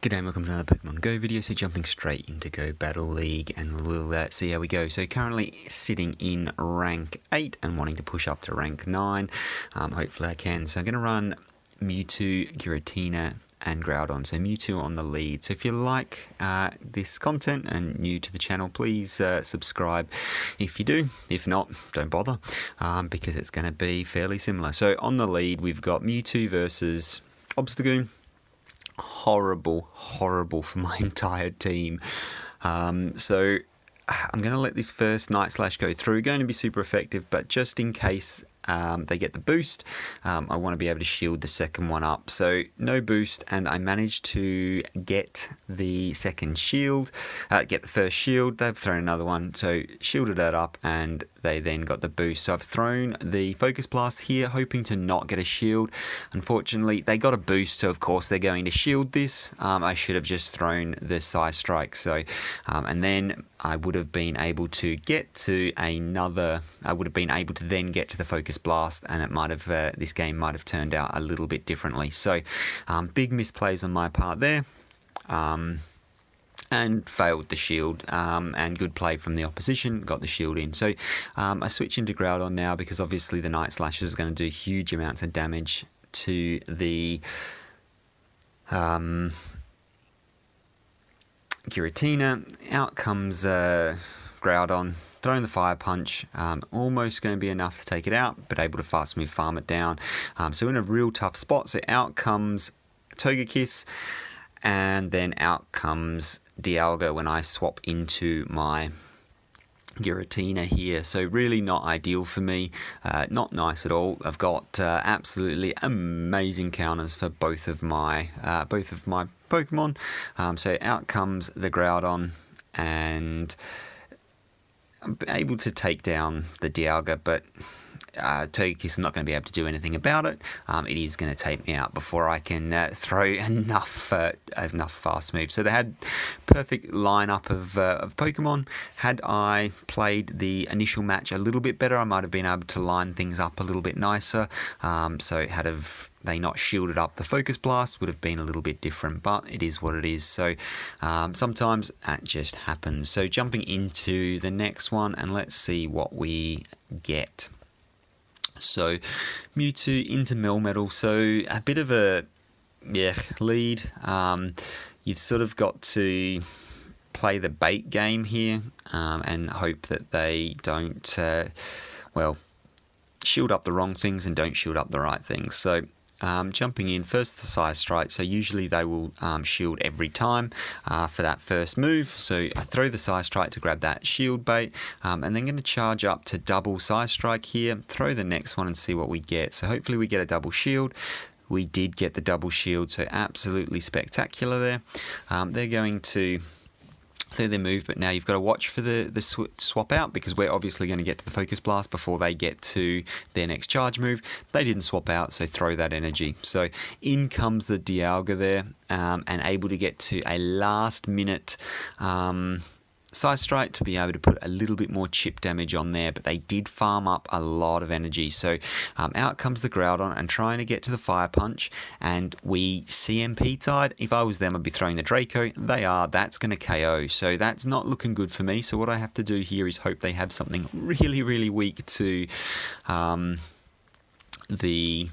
G'day and welcome to another Pokemon Go video. So jumping straight into Go Battle League and we'll see how we go. So currently sitting in rank 8 and wanting to push up to rank 9. Hopefully I can. So I'm going to run Mewtwo, Giratina and Groudon. So Mewtwo on the lead. So if you like this content and new to the channel, please subscribe if you do. If not, don't bother because it's going to be fairly similar. So on the lead we've got Mewtwo versus Obstagoon. Horrible for my entire team. So I'm going to let this first Night Slash go through. Going to be super effective, but just in case they get the boost, I want to be able to shield the second one up. So no boost, and I managed to get the second shield, get the first shield. They've thrown another one, so shielded that up, and they then got the boost. So I've thrown the Focus Blast here, hoping to not get a shield. Unfortunately, they got a boost, so of course they're going to shield this. I should have just thrown the Psy Strike. So, and then I would have been able to get to another. I would have been able to then get to the Focus Blast, and it might have this game might have turned out a little bit differently. So, big misplays on my part there. And failed the shield, and good play from the opposition, got the shield in. So I switch into Groudon now because obviously the Night Slash is going to do huge amounts of damage to the Giratina. Out comes Groudon, throwing the Fire Punch, almost going to be enough to take it out, but able to fast move farm it down. So in a real tough spot. So out comes Togekiss, and then out comes Dialga when I swap into my Giratina here. So really not ideal for me, not nice at all. I've got absolutely amazing counters for both of my Pokemon. So out comes the Groudon, and I'm able to take down the Dialga, but Togekiss, I'm not going to be able to do anything about it. It is going to take me out before I can throw enough fast moves. So they had perfect lineup of Pokemon. Had I played the initial match a little bit better, I might have been able to line things up a little bit nicer. So had they not shielded up the Focus Blast, would have been a little bit different, but it is what it is. So sometimes that just happens. So jumping into the next one, and let's see what we get. So Mewtwo into Melmetal, so a bit of a lead. You've sort of got to play the bait game here and hope that they don't shield up the wrong things and don't shield up the right things. So jumping in first the Psy Strike, so usually they will shield every time for that first move. So I throw the Psy Strike to grab that shield bait, and then going to charge up to double Psy Strike here, throw the next one and see what we get. So hopefully we get a double shield. We did get the double shield, so absolutely spectacular there. They're going to through their move, but now you've got to watch for the swap out, because we're obviously going to get to the Focus Blast before they get to their next charge move. They didn't swap out, so throw that energy. So in comes the Dialga there, and able to get to a last minute Psy Strike to be able to put a little bit more chip damage on there, but they did farm up a lot of energy. So out comes the Groudon and trying to get to the Fire Punch, and we CMP tied. If I was them, I'd be throwing the Draco. They are. That's going to KO. So that's not looking good for me. So what I have to do here is hope they have something really weak to the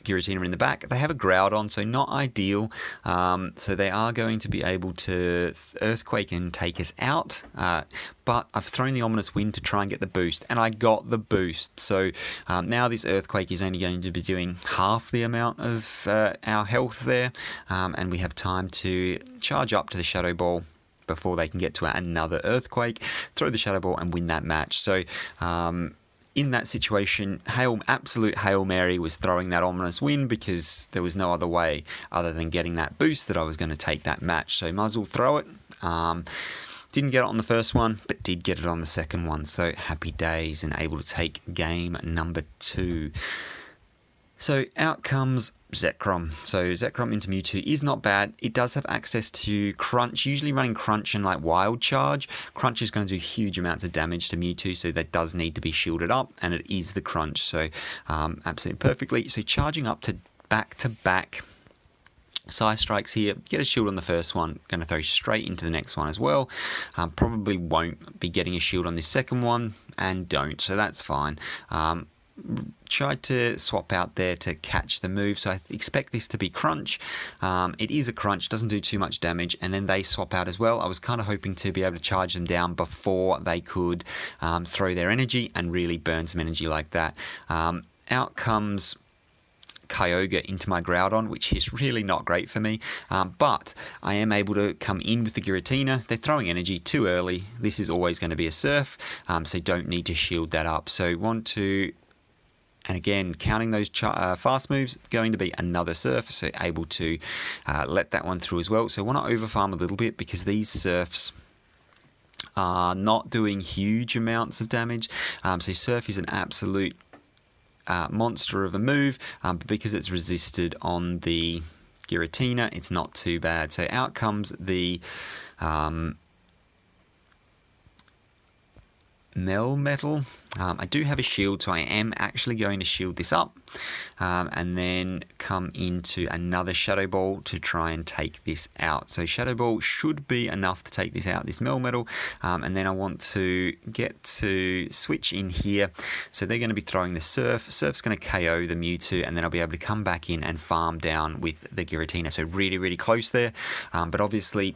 Giratina in the back. They have a Groudon, so not ideal. So they are going to be able to Earthquake and take us out. But I've thrown the Ominous Wind to try and get the boost, and I got the boost. So now this Earthquake is only going to be doing half the amount of our health there, and we have time to charge up to the Shadow Ball before they can get to another Earthquake, throw the Shadow Ball and win that match. So in that situation, absolute Hail Mary was throwing that Ominous Wind, because there was no other way other than getting that boost that I was going to take that match. So might as well throw it. Didn't get it on the first one, but did get it on the second one. So happy days, and able to take game number 2. So out comes Zekrom. So Zekrom into Mewtwo is not bad. It does have access to Crunch, usually running Crunch and like Wild Charge. Crunch is going to do huge amounts of damage to Mewtwo, so that does need to be shielded up, and it is the Crunch, so absolutely perfectly. So charging up to back Side strikes here, get a shield on the first one, going to throw straight into the next one as well. Probably won't be getting a shield on this second one, and don't, so that's fine. Tried to swap out there to catch the move, so I expect this to be crunch. It is a crunch, doesn't do too much damage, and then they swap out as well. I was kind of hoping to be able to charge them down before they could throw their energy and really burn some energy like that. Out comes Kyogre into my Groudon, which is really not great for me, but I am able to come in with the Giratina. They're throwing energy too early. This is always going to be a Surf, so don't need to shield that up. So want to, and again, counting those fast moves, going to be another Surf, so able to let that one through as well. So I want to overfarm a little bit because these Surfs are not doing huge amounts of damage. So Surf is an absolute monster of a move, but because it's resisted on the Giratina, it's not too bad. So out comes the Melmetal. I do have a shield, so I am actually going to shield this up, and then come into another Shadow Ball to try and take this out. So Shadow Ball should be enough to take this out, this Melmetal, and then I want to get to switch in here. So they're going to be throwing the Surf. Surf's going to KO the Mewtwo, and then I'll be able to come back in and farm down with the Giratina. So really, really close there, but obviously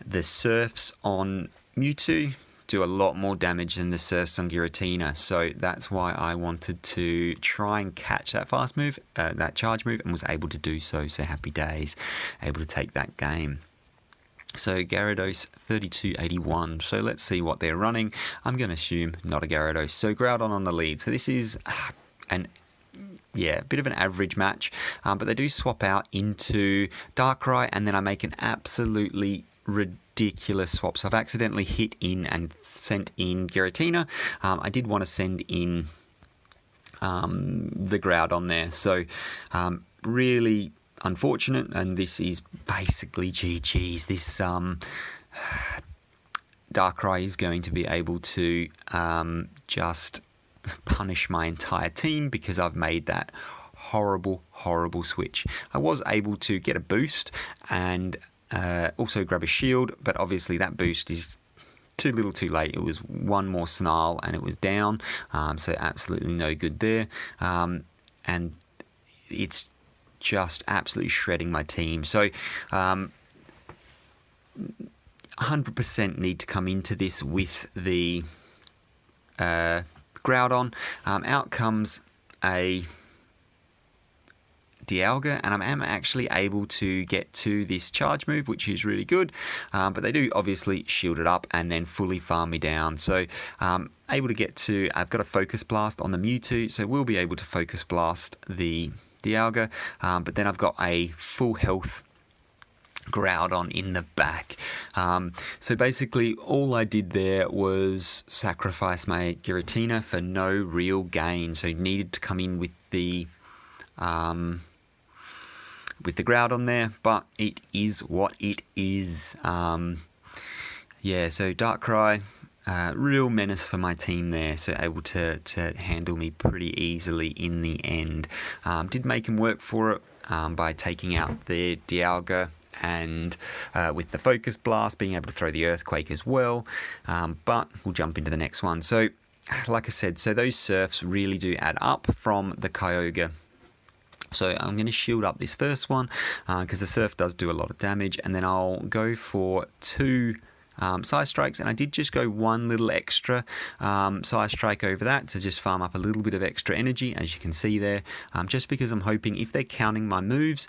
the Surfs on Mewtwo do a lot more damage than the Surfs on Giratina, so that's why I wanted to try and catch that fast move, that charge move, and was able to do so. So happy days, able to take that game. So Gyarados 3281. So let's see what they're running. I'm going to assume not a Gyarados. So Groudon on the lead. So this is a bit of an average match, but they do swap out into Darkrai, and then I make an absolutely ridiculous swap. So I've accidentally hit in and sent in Giratina. I did want to send in the Groudon there. So really unfortunate, and this is basically GG's. This Darkrai is going to be able to just punish my entire team because I've made that horrible switch. I was able to get a boost and also grab a shield, but obviously that boost is too little too late. It was one more Snarl and it was down, so absolutely no good there, and it's just absolutely shredding my team. So 100% need to come into this with the Groudon. Out comes a Dialga, and I am actually able to get to this charge move, which is really good, but they do obviously shield it up and then fully farm me down. So able to get to, I've got a Focus Blast on the Mewtwo, so we'll be able to Focus Blast the Dialga, but then I've got a full health Groudon in the back. So basically all I did there was sacrifice my Giratina for no real gain, so needed to come in with the Groudon there, but it is what it is. So Darkrai, real menace for my team there, so able to handle me pretty easily in the end. Did make him work for it by taking out the Dialga, and with the Focus Blast being able to throw the Earthquake as well, but we'll jump into the next one. So like I said, so those Surfs really do add up from the Kyogre. So I'm going to shield up this first one because the Surf does do a lot of damage, and then I'll go for 2 Side Strikes, and I did just go 1 little extra Side Strike over that to just farm up a little bit of extra energy, as you can see there, just because I'm hoping if they're counting my moves,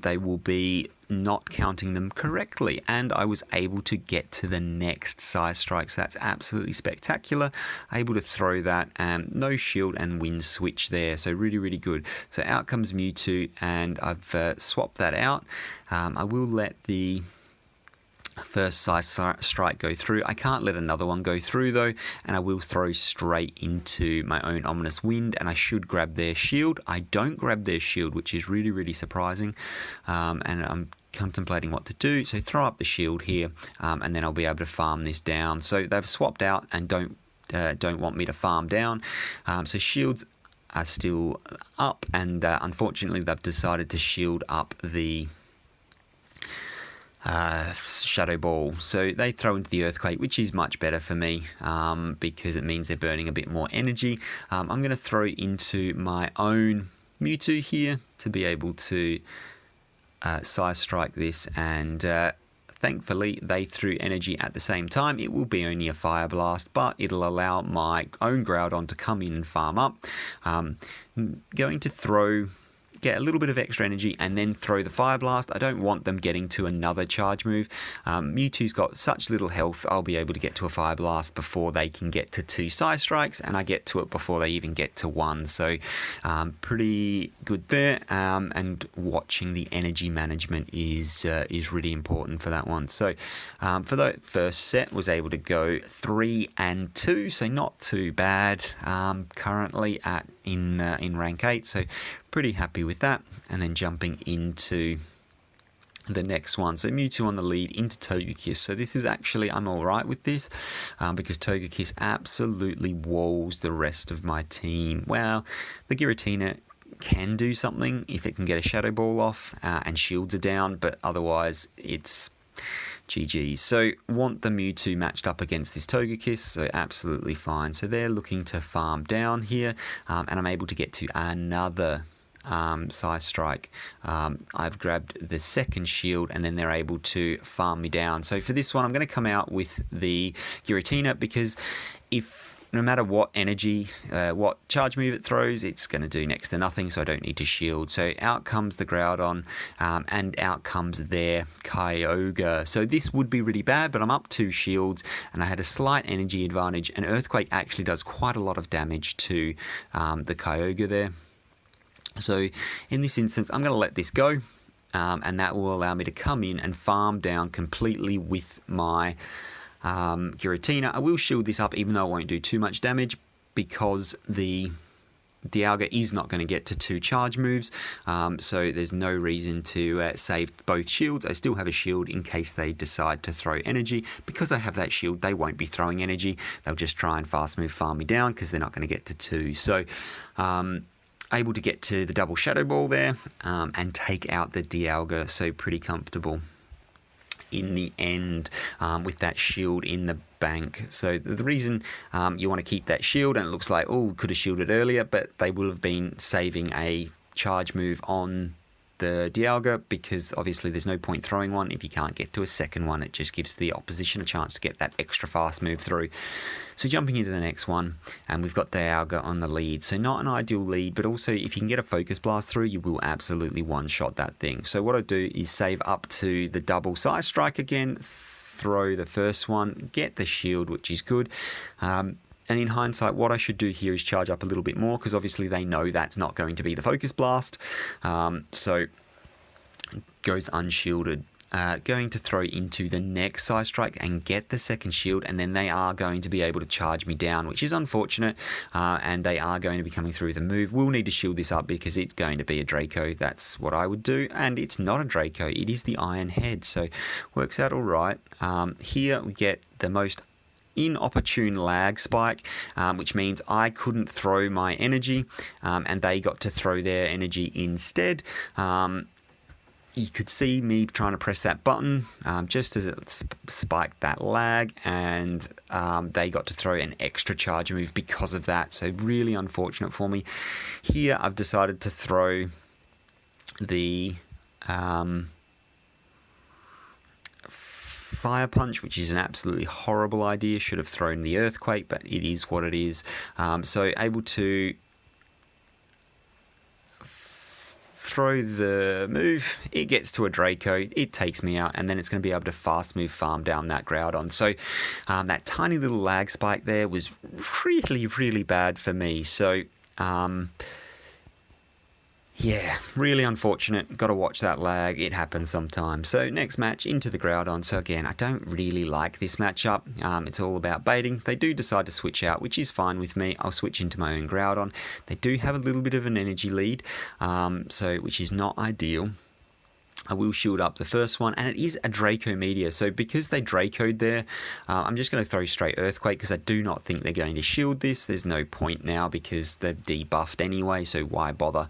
they will be not counting them correctly, and I was able to get to the next Side Strike, so that's absolutely spectacular. Able to throw that, no shield and wind switch there, so really good. So out comes Mewtwo, and I've swapped that out. I will let the first Side Strike go through. I can't let another one go through though, and I will throw straight into my own Ominous Wind, and I should grab their shield. I don't grab their shield, which is really surprising, and I'm contemplating what to do. So throw up the shield here, and then I'll be able to farm this down. So they've swapped out and don't want me to farm down, so shields are still up, and unfortunately they've decided to shield up the Shadow Ball. So they throw into the Earthquake, which is much better for me because it means they're burning a bit more energy. I'm going to throw into my own Mewtwo here to be able to Side Strike this, and thankfully they threw energy at the same time. It will be only a Fire Blast, but it'll allow my own Groudon to come in and farm up. Going to get a little bit of extra energy and then throw the Fire Blast. I don't want them getting to another charge move. Mewtwo's got such little health, I'll be able to get to a Fire Blast before they can get to 2 Side Strikes, and I get to it before they even get to 1. So pretty good there, and watching the energy management is really important for that one. So for the first set, was able to go 3 and 2, so not too bad currently in rank 8, so pretty happy with that. And then jumping into the next one, so Mewtwo on the lead into Togekiss. So this is actually, I'm alright with this because Togekiss absolutely walls the rest of my team. Well, the Giratina can do something if it can get a Shadow Ball off and shields are down, but otherwise it's GG. So want the Mewtwo matched up against this Togekiss, so absolutely fine. So they're looking to farm down here, and I'm able to get to another Side Strike. I've grabbed the second shield, and then they're able to farm me down. So for this one, I'm going to come out with the Giratina, because no matter what energy, what charge move it throws, it's going to do next to nothing, so I don't need to shield. So out comes the Groudon, and out comes their Kyogre. So this would be really bad, but I'm up 2 shields, and I had a slight energy advantage, and Earthquake actually does quite a lot of damage to the Kyogre there. So in this instance, I'm going to let this go, and that will allow me to come in and farm down completely with my Giratina. I will shield this up, even though I won't do too much damage, because the Dialga is not going to get to 2 charge moves, so there's no reason to save both shields. I still have a shield in case they decide to throw energy. Because I have that shield, they won't be throwing energy. They'll just try and fast move farm me down, because they're not going to get to 2. So able to get to the double Shadow Ball there, and take out the Dialga, so pretty comfortable in the end with that shield in the bank. So the reason you want to keep that shield, and it looks like, oh, could have shielded earlier, but they will have been saving a charge move on the Dialga, because obviously there's no point throwing one if you can't get to a second one. It just gives the opposition a chance to get that extra fast move through. So jumping into the next one, and we've got Dialga on the lead. So not an ideal lead, but also if you can get a Focus Blast through, you will absolutely one-shot that thing. So what I do is save up to the double Side Strike again, throw the first one, get the shield, which is good. And in hindsight, what I should do here is charge up a little bit more, because obviously they know that's not going to be the Focus Blast. So goes unshielded. Going to throw into the next Side Strike and get the second shield, and then they are going to be able to charge me down, which is unfortunate, and they are going to be coming through the move. We'll need to shield this up because it's going to be a Draco. That's what I would do, and it's not a Draco. It is the Iron Head, so works out all right. Here we get the most inopportune lag spike, which means I couldn't throw my energy, and they got to throw their energy instead. You could see me trying to press that button just as it spiked that lag, and they got to throw an extra charge move because of that. So really unfortunate for me. Here I've decided to throw the Fire Punch, which is an absolutely horrible idea. Should have thrown the Earthquake, but it is what it is. So able to throw the move, it gets to a Draco, it takes me out, and then it's going to be able to fast move farm down that Groudon. So that tiny little lag spike there was really, really bad for me. So yeah, really unfortunate. Got to watch that lag. It happens sometimes. So next match, into the Groudon. So again, I don't really like this matchup. It's all about baiting. They do decide to switch out, which is fine with me. I'll switch into my own Groudon. They do have a little bit of an energy lead, which is not ideal. I will shield up the first one, and it is a Draco Meteor. So because they Dracoed there, I'm just going to throw straight Earthquake, because I do not think they're going to shield this. There's no point now because they're debuffed anyway, so why bother?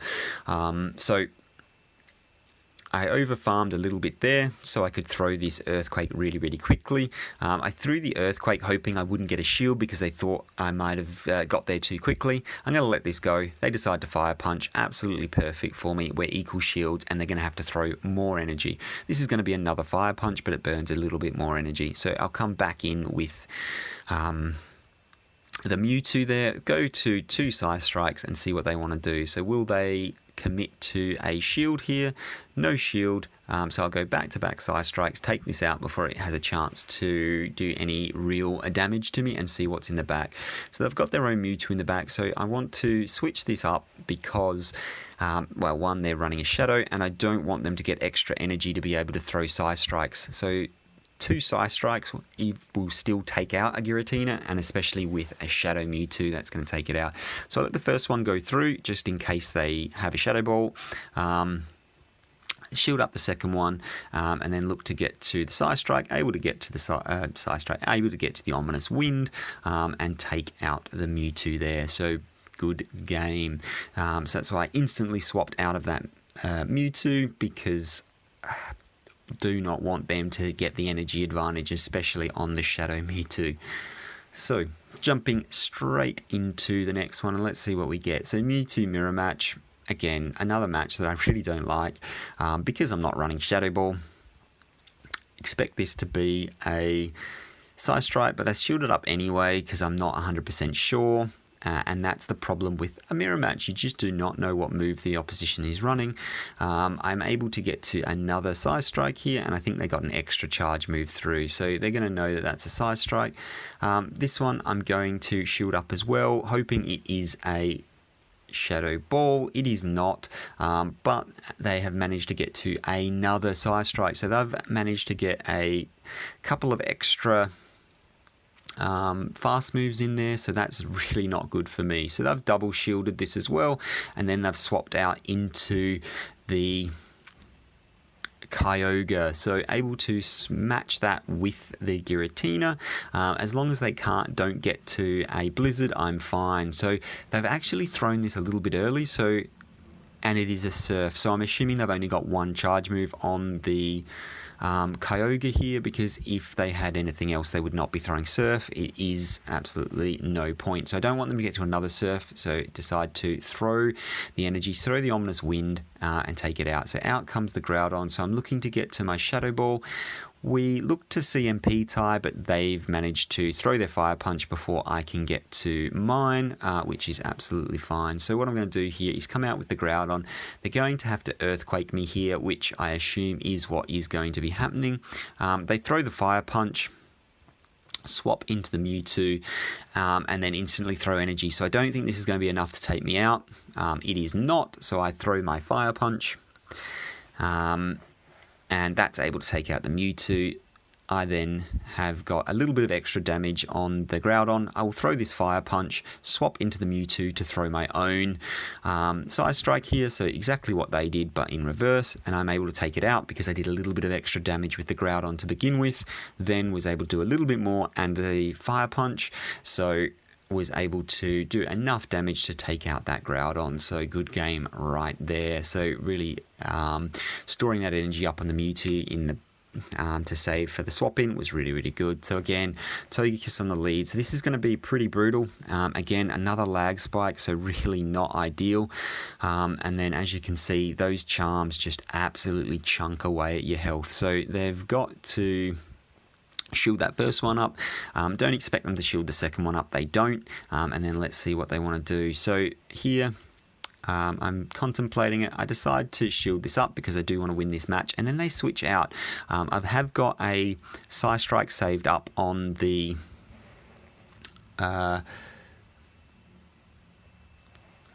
So I over-farmed a little bit there, so I could throw this Earthquake really, really quickly. I threw the Earthquake hoping I wouldn't get a shield because they thought I might have got there too quickly. I'm going to let this go. They decide to Fire Punch. Absolutely perfect for me. We're equal shields, and they're going to have to throw more energy. This is going to be another Fire Punch, but it burns a little bit more energy. So I'll come back in with the Mewtwo there. Go to 2 Side Strikes and see what they want to do. So will they commit to a shield here? No shield, so I'll go back-to-back Side Strikes, take this out before it has a chance to do any real damage to me, and see what's in the back. So they've got their own Mewtwo in the back, so I want to switch this up because, well, one, they're running a Shadow, and I don't want them to get extra energy to be able to throw Side Strikes. So 2 Side Strikes will still take out a Giratina, and especially with a Shadow Mewtwo, that's going to take it out. So I'll let the first one go through, just in case they have a Shadow Ball. Shield up the second one, and then look to get to the Side Strike, able to get to the Side Strike, able to get to the Ominous Wind, and take out the Mewtwo there. So good game. So that's why I instantly swapped out of that Mewtwo, because do not want them to get the energy advantage, especially on the Shadow Mewtwo. So jumping straight into the next one, and let's see what we get. So Mewtwo Mirror Match. Again, another match that I really don't like, because I'm not running Shadow Ball. Expect this to be a Side Strike, but I shielded up anyway because I'm not 100% sure. And that's the problem with a mirror match. You just do not know what move the opposition is running. I'm able to get to another Side Strike here, and I think they got an extra charge move through, so they're going to know that that's a Side Strike. This one I'm going to shield up as well, hoping it is a Shadow Ball. It is not, but they have managed to get to another Side Strike, so they've managed to get a couple of extra fast moves in there, so that's really not good for me. So they've double shielded this as well, and then they've swapped out into the Kyogre, so able to match that with the Giratina. As long as they don't get to a Blizzard, I'm fine. So they've actually thrown this a little bit early, and it is a Surf, so I'm assuming they've only got one charge move on the Kyogre here, because if they had anything else they would not be throwing Surf. It is absolutely no point, so I don't want them to get to another Surf, so decide to throw the energy, throw the Ominous Wind, and take it out. So out comes the Groudon, so I'm looking to get to my Shadow Ball. We look to CMP tie, but they've managed to throw their Fire Punch before I can get to mine, which is absolutely fine. So what I'm going to do here is come out with the Groudon. They're going to have to Earthquake me here, which I assume is what is going to be happening. They throw the Fire Punch, swap into the Mewtwo, and then instantly throw energy. So I don't think this is going to be enough to take me out. It is not, so I throw my Fire Punch. And that's able to take out the Mewtwo. I then have got a little bit of extra damage on the Groudon. I will throw this Fire Punch, swap into the Mewtwo to throw my own Side Strike here, so exactly what they did, but in reverse, and I'm able to take it out because I did a little bit of extra damage with the Groudon to begin with, then was able to do a little bit more and a Fire Punch, so was able to do enough damage to take out that Groudon. So good game right there. So really storing that energy up on the Mewtwo in the to save for the swap in was really, really good. So again, Togekiss on the lead. So this is going to be pretty brutal. Again, another lag spike, so really not ideal. And then as you can see, those charms just absolutely chunk away at your health. So they've got to shield that first one up. Don't expect them to shield the second one up. They don't. And then let's see what they want to do. So here, I'm contemplating it. I decide to shield this up because I do want to win this match, and then they switch out. I have got a Side Strike saved up on the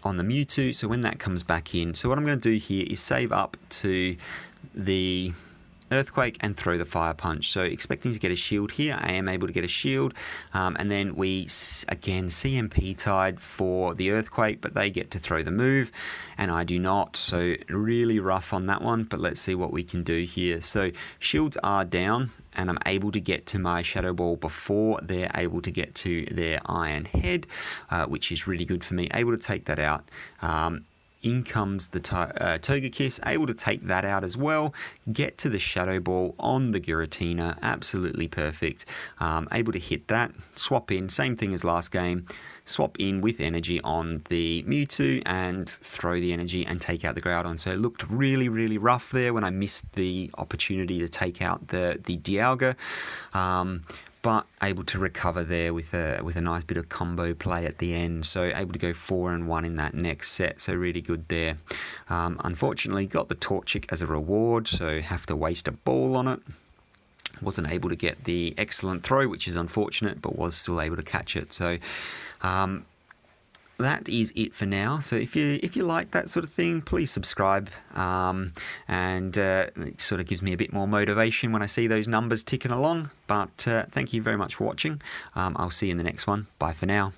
Mewtwo, so when that comes back in, so what I'm going to do here is save up to the Earthquake and throw the Fire Punch. So expecting to get a shield here, I am able to get a shield, and then we again CMP tied for the Earthquake, but they get to throw the move and I do not, so really rough on that one. But let's see what we can do here. So shields are down and I'm able to get to my Shadow Ball before they're able to get to their Iron Head, which is really good for me, able to take that out. in comes the Togekiss, able to take that out as well, get to the Shadow Ball on the Giratina, absolutely perfect, able to hit that, swap in, same thing as last game, swap in with energy on the Mewtwo and throw the energy and take out the Groudon. So it looked really, really rough there when I missed the opportunity to take out the Dialga. But able to recover there with a nice bit of combo play at the end. So able to go 4-1 in that next set. So really good there. Unfortunately, got the Torchic as a reward, so have to waste a ball on it. Wasn't able to get the excellent throw, which is unfortunate, but was still able to catch it. So that is it for now. So if you like that sort of thing, please subscribe, and it sort of gives me a bit more motivation when I see those numbers ticking along. But thank you very much for watching. I'll see you in the next one. Bye for now.